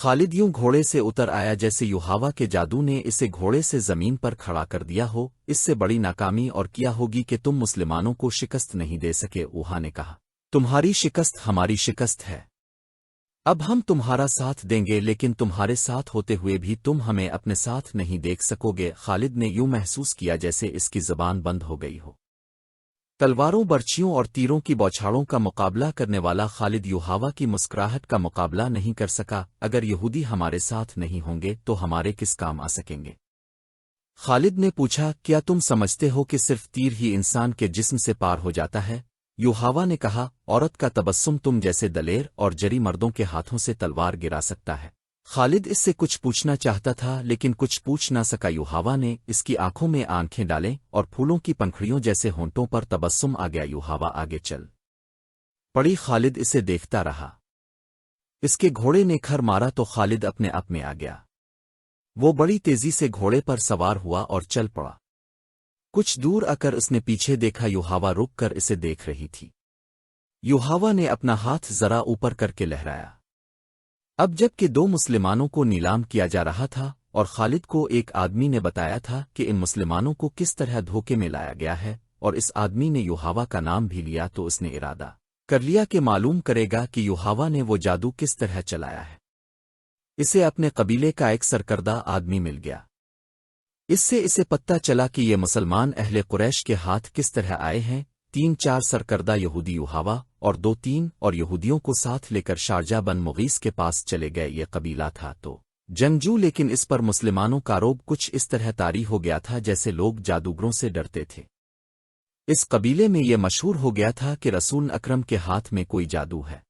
خالد یوں گھوڑے سے اتر آیا جیسے یوحاوا کے جادو نے اسے گھوڑے سے زمین پر کھڑا کر دیا ہو۔ اس سے بڑی ناکامی اور کیا ہوگی کہ تم مسلمانوں کو شکست نہیں دے سکے۔ اوہا نے کہا، تمہاری شکست ہماری شکست ہے، اب ہم تمہارا ساتھ دیں گے، لیکن تمہارے ساتھ ہوتے ہوئے بھی تم ہمیں اپنے ساتھ نہیں دیکھ سکو گے۔ خالد نے یوں محسوس کیا جیسے اس کی زبان بند ہو گئی ہو۔ تلواروں، برچھیوں اور تیروں کی بوچھاڑوں کا مقابلہ کرنے والا خالد یوحاوا کی مسکراہٹ کا مقابلہ نہیں کر سکا۔ اگر یہودی ہمارے ساتھ نہیں ہوں گے تو ہمارے کس کام آ سکیں گے؟ خالد نے پوچھا، کیا تم سمجھتے ہو کہ صرف تیر ہی انسان کے جسم سے پار ہو جاتا ہے؟ یوحاوا نے کہا، عورت کا تبسم تم جیسے دلیر اور جری مردوں کے ہاتھوں سے تلوار گرا سکتا ہے۔ خالد اس سے کچھ پوچھنا چاہتا تھا لیکن کچھ پوچھ نہ سکا۔ یوحاوا نے اس کی آنکھوں میں آنکھیں ڈالیں اور پھولوں کی پنکھڑیوں جیسے ہونٹوں پر تبسم آ گیا۔ یوحاوا آگے چل پڑی، خالد اسے دیکھتا رہا۔ اس کے گھوڑے نے کھر مارا تو خالد اپنے آپ میں آ گیا۔ وہ بڑی تیزی سے گھوڑے پر سوار ہوا اور چل پڑا۔ کچھ دور آ کر اس نے پیچھے دیکھا، یوحاوا رک کر اسے دیکھ رہی تھی۔ یوحاوا نے اپنا ہاتھ ذرا اوپر کر کے لہرایا۔ اب جب کہ دو مسلمانوں کو نیلام کیا جا رہا تھا اور خالد کو ایک آدمی نے بتایا تھا کہ ان مسلمانوں کو کس طرح دھوکے میں لایا گیا ہے، اور اس آدمی نے یوحاوا کا نام بھی لیا، تو اس نے ارادہ کر لیا کہ معلوم کرے گا کہ یوحاوا نے وہ جادو کس طرح چلایا ہے۔ اسے اپنے قبیلے کا ایک سرکردہ آدمی مل گیا۔ اس سے اسے پتہ چلا کہ یہ مسلمان اہل قریش کے ہاتھ کس طرح آئے ہیں۔ 3-4 سرکردہ یہودی یوحاوا اور 2-3 اور یہودیوں کو ساتھ لے کر شارجہ بن مغیث کے پاس چلے گئے۔ یہ قبیلہ تھا تو جنگجو، لیکن اس پر مسلمانوں کا روب کچھ اس طرح طاری ہو گیا تھا جیسے لوگ جادوگروں سے ڈرتے تھے۔ اس قبیلے میں یہ مشہور ہو گیا تھا کہ رسول اکرم کے ہاتھ میں کوئی جادو ہے۔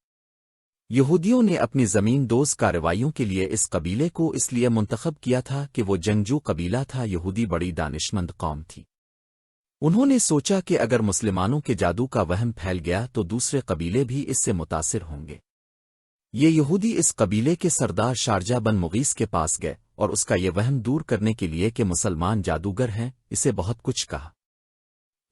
یہودیوں نے اپنی زمین دوز کارروائیوں کے لیے اس قبیلے کو اس لیے منتخب کیا تھا کہ وہ جنگجو قبیلہ تھا۔ یہودی بڑی دانشمند قوم تھی۔ انہوں نے سوچا کہ اگر مسلمانوں کے جادو کا وہم پھیل گیا تو دوسرے قبیلے بھی اس سے متاثر ہوں گے۔ یہ یہودی اس قبیلے کے سردار شارجہ بن مغیث کے پاس گئے اور اس کا یہ وہم دور کرنے کے لیے کہ مسلمان جادوگر ہیں اسے بہت کچھ کہا،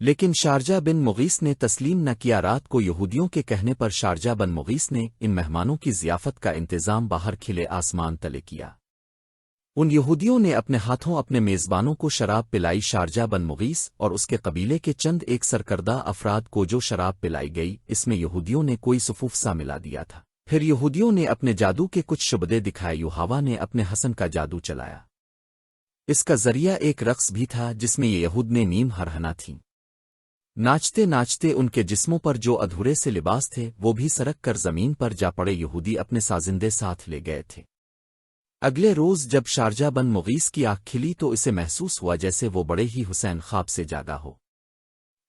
لیکن شارجہ بن مغیث نے تسلیم نہ کیا۔ رات کو یہودیوں کے کہنے پر شارجہ بن مغیث نے ان مہمانوں کی ضیافت کا انتظام باہر کھلے آسمان تلے کیا۔ ان یہودیوں نے اپنے ہاتھوں اپنے میزبانوں کو شراب پلائی۔ شارجہ بن مغیث اور اس کے قبیلے کے چند ایک سرکردہ افراد کو جو شراب پلائی گئی، اس میں یہودیوں نے کوئی صفوف سا ملا دیا تھا۔ پھر یہودیوں نے اپنے جادو کے کچھ شبدے دکھائے۔ یوحاوا نے اپنے حسن کا جادو چلایا۔ اس کا ذریعہ ایک رقص بھی تھا جس میں یہ یہود نے نیم ہرہنا تھیں۔ ناچتے ناچتے ان کے جسموں پر جو ادھورے سے لباس تھے وہ بھی سرک کر زمین پر جا پڑے۔ یہودی اپنے سازندے ساتھ لے گئے تھے۔ اگلے روز جب شارجہ بن مغیث کی آنکھ کھلی تو اسے محسوس ہوا جیسے وہ بڑے ہی حسین خواب سے جاگا ہو۔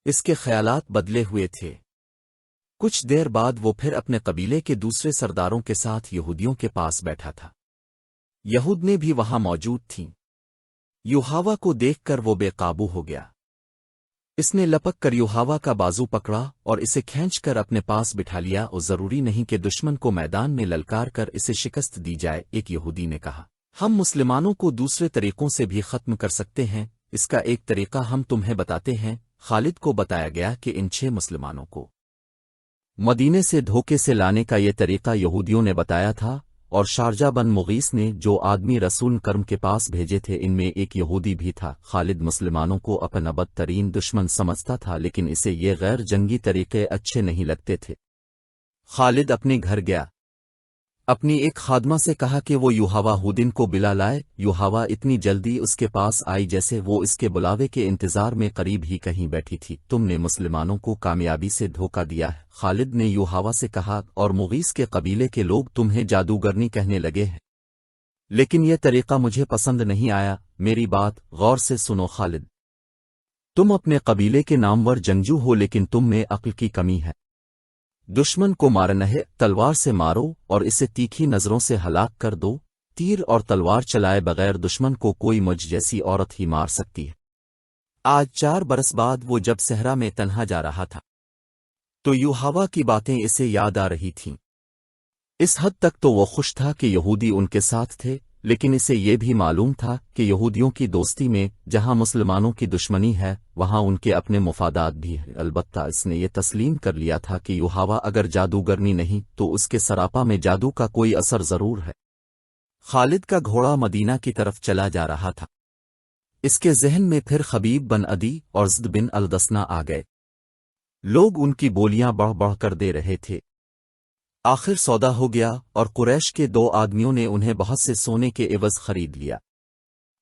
اس کے خیالات بدلے ہوئے تھے۔ کچھ دیر بعد وہ پھر اپنے قبیلے کے دوسرے سرداروں کے ساتھ یہودیوں کے پاس بیٹھا تھا۔ یہود نے بھی وہاں موجود تھیں۔ یوحاوا کو دیکھ کر وہ بے قابو ہو گیا۔ اس نے لپک کر یوحاوا کا بازو پکڑا اور اسے کھینچ کر اپنے پاس بٹھا لیا۔ اور ضروری نہیں کہ دشمن کو میدان میں للکار کر اسے شکست دی جائے۔ ایک یہودی نے کہا، ہم مسلمانوں کو دوسرے طریقوں سے بھی ختم کر سکتے ہیں، اس کا ایک طریقہ ہم تمہیں بتاتے ہیں۔ خالد کو بتایا گیا کہ ان 6 مسلمانوں کو مدینے سے دھوکے سے لانے کا یہ طریقہ یہودیوں نے بتایا تھا، اور شارجہ بن مغیث نے جو آدمی رسول کرم کے پاس بھیجے تھے ان میں ایک یہودی بھی تھا۔ خالد مسلمانوں کو اپنا بدترین دشمن سمجھتا تھا، لیکن اسے یہ غیر جنگی طریقے اچھے نہیں لگتے تھے۔ خالد اپنے گھر گیا، اپنی ایک خادمہ سے کہا کہ وہ یوحاوا ہودن کو بلا لائے۔ یوحاوا اتنی جلدی اس کے پاس آئی جیسے وہ اس کے بلاوے کے انتظار میں قریب ہی کہیں بیٹھی تھی۔ تم نے مسلمانوں کو کامیابی سے دھوکہ دیا ہے، خالد نے یوحاوا سے کہا، اور مغیث کے قبیلے کے لوگ تمہیں جادوگرنی کہنے لگے ہیں، لیکن یہ طریقہ مجھے پسند نہیں آیا۔ میری بات غور سے سنو خالد، تم اپنے قبیلے کے نامور جنگجو ہو، لیکن تم میں عقل کی کمی ہے۔ دشمن کو مارنا ہے، تلوار سے مارو اور اسے تیکھی نظروں سے ہلاک کر دو۔ تیر اور تلوار چلائے بغیر دشمن کو کوئی مجھ جیسی عورت ہی مار سکتی ہے۔ آج 4 برس بعد وہ جب صحرا میں تنہا جا رہا تھا تو یوحاوا کی باتیں اسے یاد آ رہی تھیں۔ اس حد تک تو وہ خوش تھا کہ یہودی ان کے ساتھ تھے، لیکن اسے یہ بھی معلوم تھا کہ یہودیوں کی دوستی میں جہاں مسلمانوں کی دشمنی ہے وہاں ان کے اپنے مفادات بھی ہیں۔ البتہ اس نے یہ تسلیم کر لیا تھا کہ یوحاوا اگر جادوگرنی نہیں تو اس کے سراپا میں جادو کا کوئی اثر ضرور ہے۔ خالد کا گھوڑا مدینہ کی طرف چلا جا رہا تھا۔ اس کے ذہن میں پھر خبیب بن عدی اور زد بن الدسنا آ گئے۔ لوگ ان کی بولیاں بڑھ بڑھ کر دے رہے تھے۔ آخر سودا ہو گیا اور قریش کے 2 آدمیوں نے انہیں بہت سے سونے کے عوض خرید لیا۔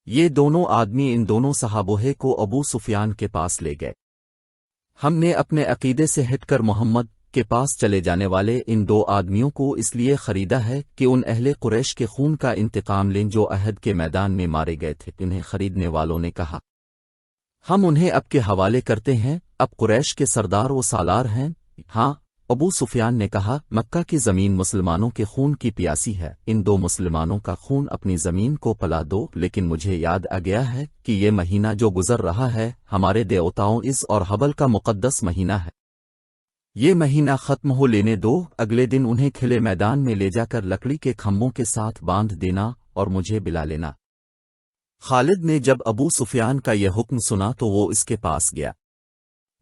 یہ دونوں آدمی ان دونوں صحابہ کو ابو سفیان کے پاس لے گئے۔ ہم نے اپنے عقیدے سے ہٹ کر محمد کے پاس چلے جانے والے ان 2 آدمیوں کو اس لیے خریدا ہے کہ ان اہل قریش کے خون کا انتقام لیں جو عہد کے میدان میں مارے گئے تھے۔ انہیں خریدنے والوں نے کہا، ہم انہیں اب کے حوالے کرتے ہیں، اب قریش کے سردار و سالار ہیں۔ ہاں، ابو سفیان نے کہا، مکہ کی زمین مسلمانوں کے خون کی پیاسی ہے، ان 2 مسلمانوں کا خون اپنی زمین کو پلا دو۔ لیکن مجھے یاد آ گیا ہے کہ یہ مہینہ جو گزر رہا ہے ہمارے دیوتاؤں عز اور حبل کا مقدس مہینہ ہے۔ یہ مہینہ ختم ہو لینے دو، اگلے دن انہیں کھلے میدان میں لے جا کر لکڑی کے کھمبوں کے ساتھ باندھ دینا اور مجھے بلا لینا۔ خالد نے جب ابو سفیان کا یہ حکم سنا تو وہ اس کے پاس گیا۔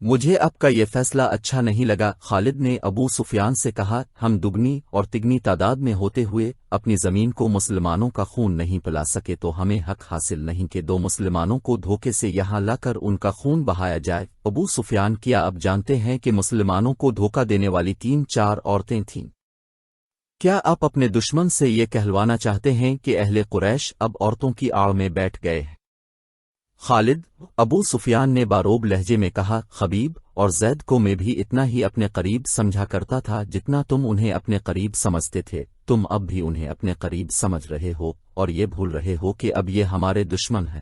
مجھے اب کا یہ فیصلہ اچھا نہیں لگا۔ خالد نے ابو سفیان سے کہا، ہم دگنی اور تگنی تعداد میں ہوتے ہوئے اپنی زمین کو مسلمانوں کا خون نہیں پلا سکے تو ہمیں حق حاصل نہیں کہ 2 مسلمانوں کو دھوکے سے یہاں لا کر ان کا خون بہایا جائے۔ ابو سفیان کیا اب جانتے ہیں کہ مسلمانوں کو دھوکہ دینے والی 3-4 عورتیں تھیں؟ کیا آپ اپنے دشمن سے یہ کہلوانا چاہتے ہیں کہ اہل قریش اب عورتوں کی آڑ میں بیٹھ گئے ہیں؟ خالد، ابو سفیان نے باروب لہجے میں کہا، خبیب اور زید کو میں بھی اتنا ہی اپنے قریب سمجھا کرتا تھا جتنا تم انہیں اپنے قریب سمجھتے تھے۔ تم اب بھی انہیں اپنے قریب سمجھ رہے ہو اور یہ بھول رہے ہو کہ اب یہ ہمارے دشمن ہیں۔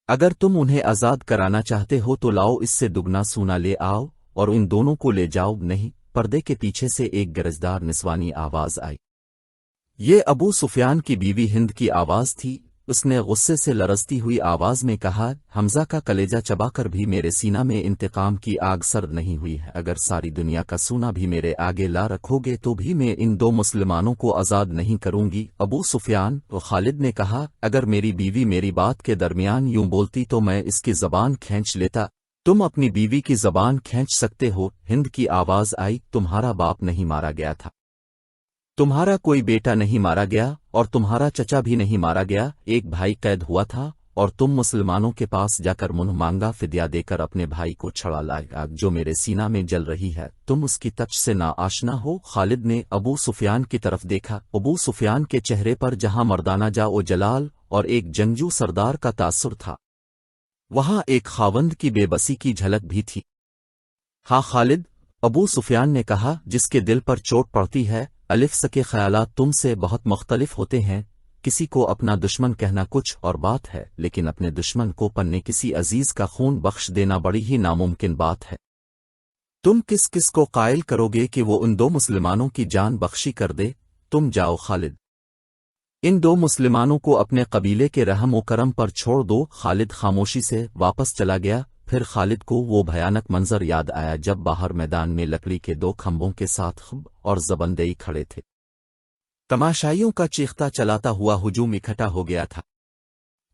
اگر تم انہیں آزاد کرانا چاہتے ہو تو لاؤ اس سے دگنا سونا لے آؤ اور ان دونوں کو لے جاؤ۔ نہیں، پردے کے پیچھے سے ایک گرجدار نسوانی آواز آئی۔ یہ ابو سفیان کی بیوی ہند کی آواز تھی۔ اس نے غصے سے لرزتی ہوئی آواز میں کہا، حمزہ کا کلیجہ چبا کر بھی میرے سینہ میں انتقام کی آگ سرد نہیں ہوئی ہے۔ اگر ساری دنیا کا سونا بھی میرے آگے لا رکھو گے تو بھی میں ان 2 مسلمانوں کو آزاد نہیں کروں گی۔ ابو سفیان و خالد نے کہا، اگر میری بیوی میری بات کے درمیان یوں بولتی تو میں اس کی زبان کھینچ لیتا۔ تم اپنی بیوی کی زبان کھینچ سکتے ہو؟ ہند کی آواز آئی، تمہارا باپ نہیں مارا گیا تھا، تمہارا کوئی بیٹا نہیں مارا گیا اور تمہارا چچا بھی نہیں مارا گیا، ایک بھائی قید ہوا تھا اور تم مسلمانوں کے پاس جا کر منہ مانگا فدیہ دے کر اپنے بھائی کو چھڑا لائے۔ آگ جو میرے سینہ میں جل رہی ہے تم اس کی تچ سے نا آشنا ہو۔ خالد نے ابو سفیان کی طرف دیکھا۔ ابو سفیان کے چہرے پر جہاں مردانہ جا و جلال اور ایک جنگجو سردار کا تاثر تھا، وہاں ایک خاوند کی بے بسی کی جھلک بھی تھی۔ ہاں خالد، ابو سفیان نے کہا، جس کے دل پر چوٹ پڑتی ہے الف سکے خیالات تم سے بہت مختلف ہوتے ہیں۔ کسی کو اپنا دشمن کہنا کچھ اور بات ہے، لیکن اپنے دشمن کو پنے کسی عزیز کا خون بخش دینا بڑی ہی ناممکن بات ہے۔ تم کس کس کو قائل کرو گے کہ وہ ان 2 مسلمانوں کی جان بخشی کر دے؟ تم جاؤ خالد، ان 2 مسلمانوں کو اپنے قبیلے کے رحم و کرم پر چھوڑ دو۔ خالد خاموشی سے واپس چلا گیا۔ پھر خالد کو وہ بھیانک منظر یاد آیا جب باہر میدان میں لکڑی کے 2 کھمبوں کے ساتھ خب اور زبندئی کھڑے تھے۔ تماشائیوں کا چیختا چلاتا ہوا ہجوم اکٹھا ہو گیا تھا۔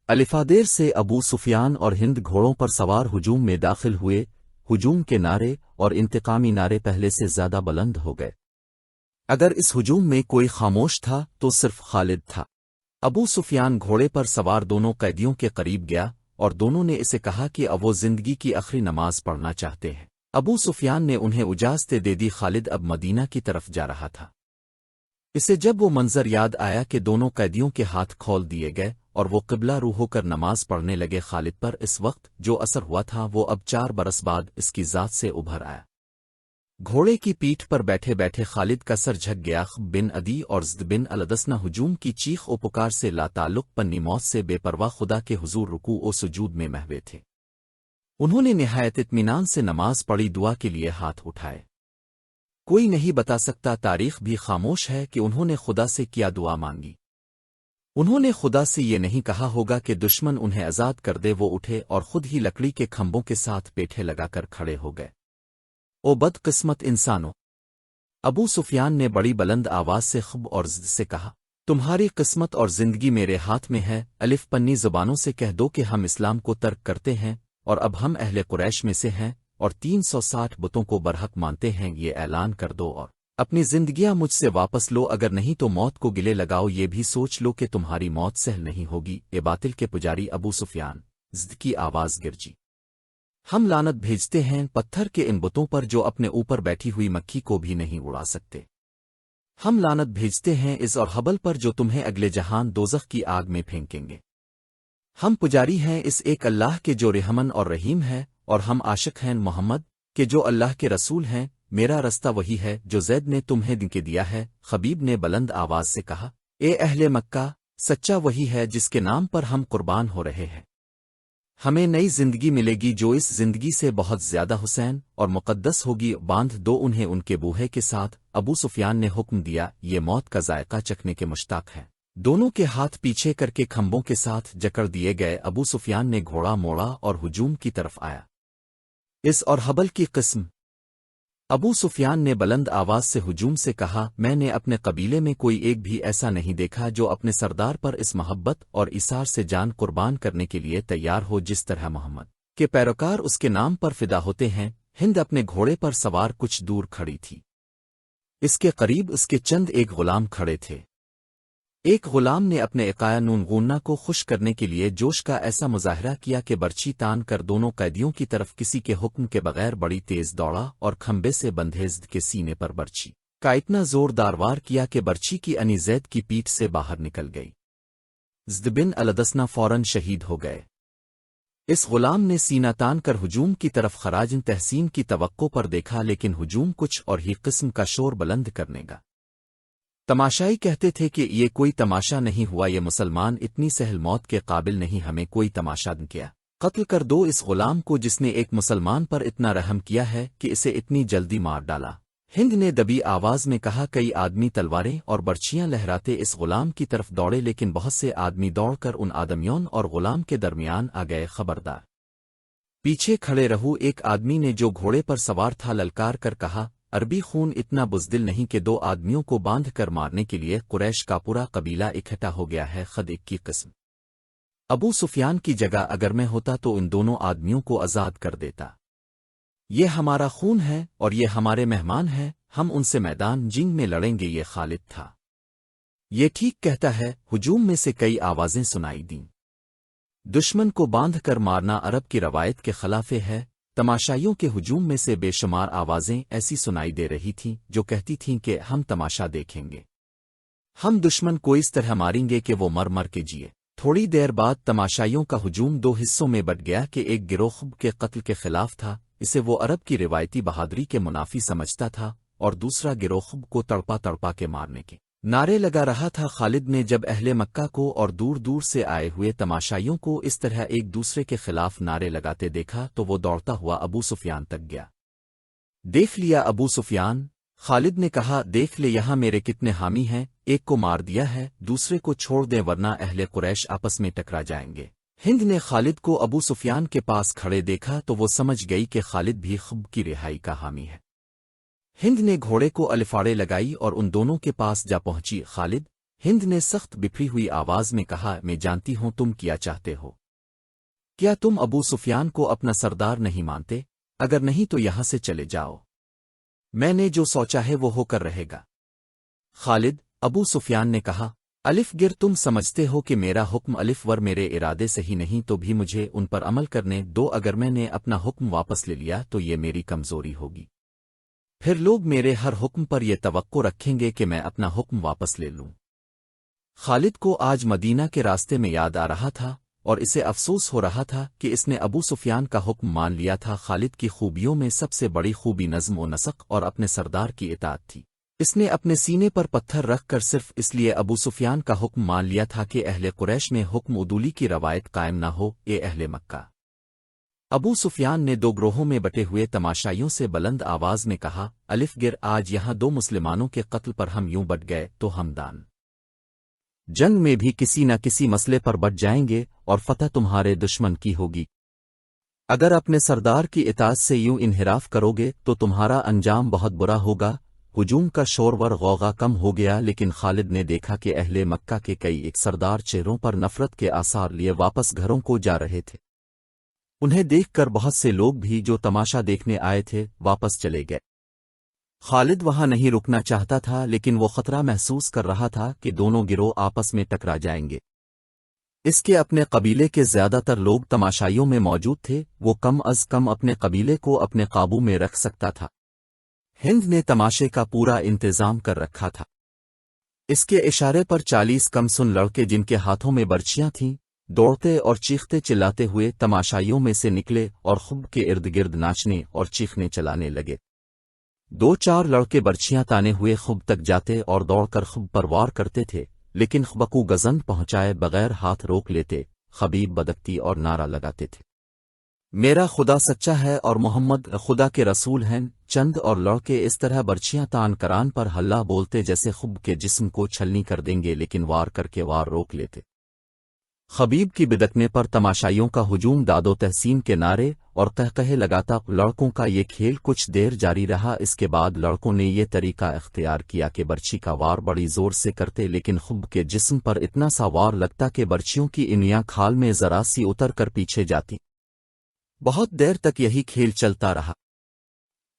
الفادیر سے ابو سفیان اور ہند گھوڑوں پر سوار ہجوم میں داخل ہوئے۔ ہجوم کے نعرے اور انتقامی نعرے پہلے سے زیادہ بلند ہو گئے۔ اگر اس ہجوم میں کوئی خاموش تھا تو صرف خالد تھا۔ ابو سفیان گھوڑے پر سوار دونوں قیدیوں کے قریب گیا اور دونوں نے اسے کہا کہ اب وہ زندگی کی آخری نماز پڑھنا چاہتے ہیں۔ ابو سفیان نے انہیں اجازت دے دی۔ خالد اب مدینہ کی طرف جا رہا تھا۔ اسے جب وہ منظر یاد آیا کہ دونوں قیدیوں کے ہاتھ کھول دیے گئے اور وہ قبلہ رو ہو کر نماز پڑھنے لگے، خالد پر اس وقت جو اثر ہوا تھا وہ اب 4 برس بعد اس کی ذات سے ابھر آیا۔ گھوڑے کی پیٹھ پر بیٹھے بیٹھے خالد کا سر جھک گیا۔ خب بن عدی اور زد بن الدسنا ہجوم کی چیخ و پکار سے لا تعلق پنی موت سے بے پرواہ خدا کے حضور رکوع و سجود میں مہوے تھے۔ انہوں نے نہایت اطمینان سے نماز پڑھی، دعا کے لیے ہاتھ اٹھائے۔ کوئی نہیں بتا سکتا، تاریخ بھی خاموش ہے کہ انہوں نے خدا سے کیا دعا مانگی۔ انہوں نے خدا سے یہ نہیں کہا ہوگا کہ دشمن انہیں آزاد کر دے۔ وہ اٹھے اور خود ہی لکڑی کے کھمبوں کے ساتھ پیٹھے لگا کر کھڑے ہو گئے۔ او بد قسمت انسانوں! ابو سفیان نے بڑی بلند آواز سے خب اور زد سے کہا، تمہاری قسمت اور زندگی میرے ہاتھ میں ہے۔ الف پنی زبانوں سے کہہ دو کہ ہم اسلام کو ترک کرتے ہیں اور اب ہم اہل قریش میں سے ہیں اور 360 بتوں کو برحق مانتے ہیں، یہ اعلان کر دو اور اپنی زندگیاں مجھ سے واپس لو، اگر نہیں تو موت کو گلے لگاؤ، یہ بھی سوچ لو کہ تمہاری موت سہل نہیں ہوگی۔ اے باطل کے پجاری ابو سفیان، زد کی آواز گرجی۔ ہم لعنت بھیجتے ہیں پتھر کے ان بتوں پر جو اپنے اوپر بیٹھی ہوئی مکھی کو بھی نہیں اڑا سکتے۔ ہم لعنت بھیجتے ہیں اس اور حبل پر جو تمہیں اگلے جہان دوزخ کی آگ میں پھینکیں گے۔ ہم پجاری ہیں اس ایک اللہ کے جو رحمن اور رحیم ہے، اور ہم عاشق ہیں محمد کہ جو اللہ کے رسول ہیں۔ میرا رستہ وہی ہے جو زید نے تمہیں دن کے دیا ہے۔ خبیب نے بلند آواز سے کہا، اے اہل مکہ، سچا وہی ہے جس کے نام پر ہم قربان ہو رہے ہیں۔ ہمیں نئی زندگی ملے گی جو اس زندگی سے بہت زیادہ حسین اور مقدس ہوگی، باندھ دو انہیں ان کے بوہے کے ساتھ۔ ابو سفیان نے حکم دیا، یہ موت کا ذائقہ چکھنے کے مشتاق ہے۔ دونوں کے ہاتھ پیچھے کر کے کھمبوں کے ساتھ جکڑ دیے گئے۔ ابو سفیان نے گھوڑا موڑا اور ہجوم کی طرف آیا۔ اس اور حبل کی قسم۔ ابو سفیان نے بلند آواز سے ہجوم سے کہا، میں نے اپنے قبیلے میں کوئی ایک بھی ایسا نہیں دیکھا جو اپنے سردار پر اس محبت اور ایثار سے جان قربان کرنے کے لیے تیار ہو جس طرح محمد کے پیروکار اس کے نام پر فدا ہوتے ہیں۔ ہند اپنے گھوڑے پر سوار کچھ دور کھڑی تھی۔ اس کے قریب اس کے چند ایک غلام کھڑے تھے۔ ایک غلام نے اپنے عقایا نونگونا کو خوش کرنے کے لیے جوش کا ایسا مظاہرہ کیا کہ برچھی تان کر دونوں قیدیوں کی طرف کسی کے حکم کے بغیر بڑی تیز دوڑا اور کھمبے سے بندھے زد کے سینے پر برچھی کا اتنا زوردار وار کیا کہ برچھی کی انی زید کی پیٹھ سے باہر نکل گئی۔ زد بن الدسنا فوراً شہید ہو گئے۔ اس غلام نے سینہ تان کر ہجوم کی طرف خراج تحسین کی توقع پر دیکھا، لیکن ہجوم کچھ اور ہی قسم کا شور بلند کرنے گا۔ تماشائی کہتے تھے کہ یہ کوئی تماشا نہیں ہوا، یہ مسلمان اتنی سہل موت کے قابل نہیں، ہمیں کوئی تماشا نہ کیا۔ قتل کر دو اس غلام کو جس نے ایک مسلمان پر اتنا رحم کیا ہے کہ اسے اتنی جلدی مار ڈالا۔ ہند نے دبی آواز میں کہا، کئی آدمی تلواریں اور برچیاں لہراتے اس غلام کی طرف دوڑے، لیکن بہت سے آدمی دوڑ کر ان آدمیوں اور غلام کے درمیان آ گئے۔ خبردار، پیچھے کھڑے رہو۔ ایک آدمی نے جو گھوڑے پر سوار تھا للکار کر کہا، عربی خون اتنا بزدل نہیں کہ دو آدمیوں کو باندھ کر مارنے کے لیے قریش کا پورا قبیلہ اکٹھا ہو گیا ہے۔ خد ایک کی قسم، ابو سفیان کی جگہ اگر میں ہوتا تو ان دونوں آدمیوں کو آزاد کر دیتا۔ یہ ہمارا خون ہے اور یہ ہمارے مہمان ہیں، ہم ان سے میدان جنگ میں لڑیں گے۔ یہ خالد تھا۔ یہ ٹھیک کہتا ہے۔ ہجوم میں سے کئی آوازیں سنائی دیں۔ دشمن کو باندھ کر مارنا عرب کی روایت کے خلاف ہے۔ تماشائیوں کے ہجوم میں سے بے شمار آوازیں ایسی سنائی دے رہی تھیں جو کہتی تھیں کہ ہم تماشا دیکھیں گے، ہم دشمن کو اس طرح ماریں گے کہ وہ مر مر کے جیے۔ تھوڑی دیر بعد تماشائیوں کا ہجوم دو حصوں میں بٹ گیا کہ ایک گروہ خب کے قتل کے خلاف تھا، اسے وہ عرب کی روایتی بہادری کے منافی سمجھتا تھا، اور دوسرا گروہ خب کو تڑپا تڑپا کے مارنے کے نعرے لگا رہا تھا۔ خالد نے جب اہل مکہ کو اور دور دور سے آئے ہوئے تماشائیوں کو اس طرح ایک دوسرے کے خلاف نعرے لگاتے دیکھا تو وہ دوڑتا ہوا ابو سفیان تک گیا۔ دیکھ لیا ابو سفیان؟ خالد نے کہا، دیکھ لے یہاں میرے کتنے حامی ہیں، ایک کو مار دیا ہے، دوسرے کو چھوڑ دیں ورنہ اہل قریش آپس میں ٹکرا جائیں گے۔ ہند نے خالد کو ابو سفیان کے پاس کھڑے دیکھا تو وہ سمجھ گئی کہ خالد بھی خب کی رہائی کا حامی ہے۔ ہند نے گھوڑے کو الفاڑے لگائی اور ان دونوں کے پاس جا پہنچی۔ خالد، ہند نے سخت بپھری ہوئی آواز میں کہا، میں جانتی ہوں تم کیا چاہتے ہو۔ کیا تم ابو سفیان کو اپنا سردار نہیں مانتے؟ اگر نہیں تو یہاں سے چلے جاؤ، میں نے جو سوچا ہے وہ ہو کر رہے گا۔ خالد، ابو سفیان نے کہا، الف گر، تم سمجھتے ہو کہ میرا حکم الف ور میرے ارادے سے ہی نہیں تو بھی مجھے ان پر عمل کرنے دو، اگر میں نے اپنا حکم واپس لے لیا تو یہ میری کمزوری ہوگی، پھر لوگ میرے ہر حکم پر یہ توقع رکھیں گے کہ میں اپنا حکم واپس لے لوں۔ خالد کو آج مدینہ کے راستے میں یاد آ رہا تھا اور اسے افسوس ہو رہا تھا کہ اس نے ابو سفیان کا حکم مان لیا تھا۔ خالد کی خوبیوں میں سب سے بڑی خوبی نظم و نسق اور اپنے سردار کی اطاعت تھی۔ اس نے اپنے سینے پر پتھر رکھ کر صرف اس لیے ابو سفیان کا حکم مان لیا تھا کہ اہل قریش میں حکم عدولی کی روایت قائم نہ ہو۔ اے اہل مکہ! ابو سفیان نے دو گروہوں میں بٹے ہوئے تماشائیوں سے بلند آواز میں کہا، الف گر، آج یہاں دو مسلمانوں کے قتل پر ہم یوں بٹ گئے تو ہم دان جنگ میں بھی کسی نہ کسی مسئلے پر بٹ جائیں گے اور فتح تمہارے دشمن کی ہوگی۔ اگر اپنے سردار کی اطاعت سے یوں انحراف کرو گے تو تمہارا انجام بہت برا ہوگا۔ ہجوم کا شور ور غوغا کم ہو گیا، لیکن خالد نے دیکھا کہ اہل مکہ کے کئی ایک سردار چہروں پر نفرت کے آثار لیے واپس گھروں کو جا رہے تھے۔ انہیں دیکھ کر بہت سے لوگ بھی جو تماشا دیکھنے آئے تھے واپس چلے گئے۔ خالد وہاں نہیں رکنا چاہتا تھا لیکن وہ خطرہ محسوس کر رہا تھا کہ دونوں گروہ آپس میں ٹکرا جائیں گے۔ اس کے اپنے قبیلے کے زیادہ تر لوگ تماشائیوں میں موجود تھے، وہ کم از کم اپنے قبیلے کو اپنے قابو میں رکھ سکتا تھا۔ ہند نے تماشے کا پورا انتظام کر رکھا تھا۔ اس کے اشارے پر 40 کم سن لڑکے جن کے ہاتھوں میں برچیاں تھیں، دوڑتے اور چیختے چلاتے ہوئے تماشائیوں میں سے نکلے اور خوب کے ارد گرد ناچنے اور چیخنے چلانے لگے۔ 2-4 لڑکے برچیاں تانے ہوئے خوب تک جاتے اور دوڑ کر خوب پر وار کرتے تھے، لیکن خبکو گزند پہنچائے بغیر ہاتھ روک لیتے، خبیب بدکتی اور نعرہ لگاتے تھے، میرا خدا سچا ہے اور محمد خدا کے رسول ہیں۔ چند اور لڑکے اس طرح برچیاں تان کران پر ہلہ بولتے جیسے خوب کے جسم کو چھلنی کر دیں گے، لیکن وار کر کے وار روک لیتے۔ خبیب کی بدکنے پر تماشائیوں کا ہجوم داد و تحسین کے نعرے اور قہقہے لگاتا لڑکوں کا یہ کھیل کچھ دیر جاری رہا۔ اس کے بعد لڑکوں نے یہ طریقہ اختیار کیا کہ برچی کا وار بڑی زور سے کرتے، لیکن خوب کے جسم پر اتنا سا وار لگتا کہ برچیوں کی انیاں کھال میں ذرا سی اتر کر پیچھے جاتی۔ بہت دیر تک یہی کھیل چلتا رہا۔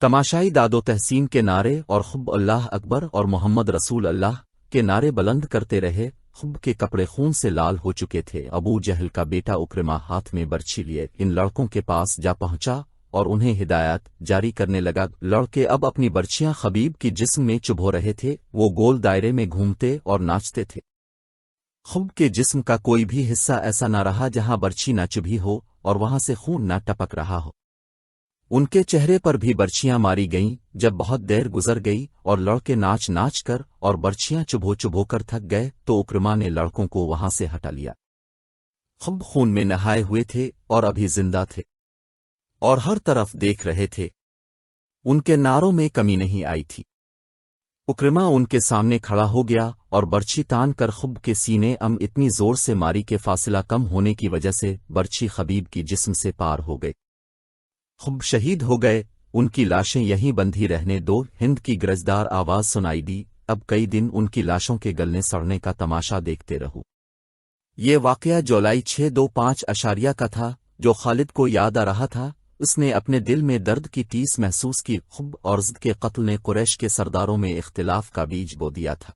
تماشائی داد و تحسین کے نعرے اور خوب اللہ اکبر اور محمد رسول اللہ کے نعرے بلند کرتے رہے۔ خوب کے کپڑے خون سے لال ہو چکے تھے۔ ابو جہل کا بیٹا اکرما ہاتھ میں برچھی لیے ان لڑکوں کے پاس جا پہنچا اور انہیں ہدایات جاری کرنے لگا۔ لڑکے اب اپنی برچیاں خبیب کی جسم میں چبھو رہے تھے، وہ گول دائرے میں گھومتے اور ناچتے تھے۔ خوب کے جسم کا کوئی بھی حصہ ایسا نہ رہا جہاں برچھی نہ چبھی ہو اور وہاں سے خون نہ ٹپک رہا ہو۔ ان کے چہرے پر بھی برچیاں ماری گئیں۔ جب بہت دیر گزر گئی اور لڑکے ناچ ناچ کر اور برچیاں چبھو کر تھک گئے تو اکرما نے لڑکوں کو وہاں سے ہٹا لیا۔ خوب خون میں نہائے ہوئے تھے اور ابھی زندہ تھے اور ہر طرف دیکھ رہے تھے، ان کے نعروں میں کمی نہیں آئی تھی۔ اکرما ان کے سامنے کھڑا ہو گیا اور برچھی تان کر خوب کے سینے اتنی زور سے ماری کہ فاصلہ کم ہونے کی وجہ سے برچھی خبیب کی جسم سے پار ہو گئی۔ خوب شہید ہو گئے، ان کی لاشیں یہیں بندھی رہنے دو۔ ہند کی گرجدار آواز سنائی دی، اب کئی دن ان کی لاشوں کے گلنے سڑنے کا تماشا دیکھتے رہو۔ یہ واقعہ جولائی 625 کا تھا، جو خالد کو یاد آ رہا تھا۔ اس نے اپنے دل میں درد کی ٹیس محسوس کی۔ خوب اور زد کے قتل نے قریش کے سرداروں میں اختلاف کا بیج بو دیا تھا۔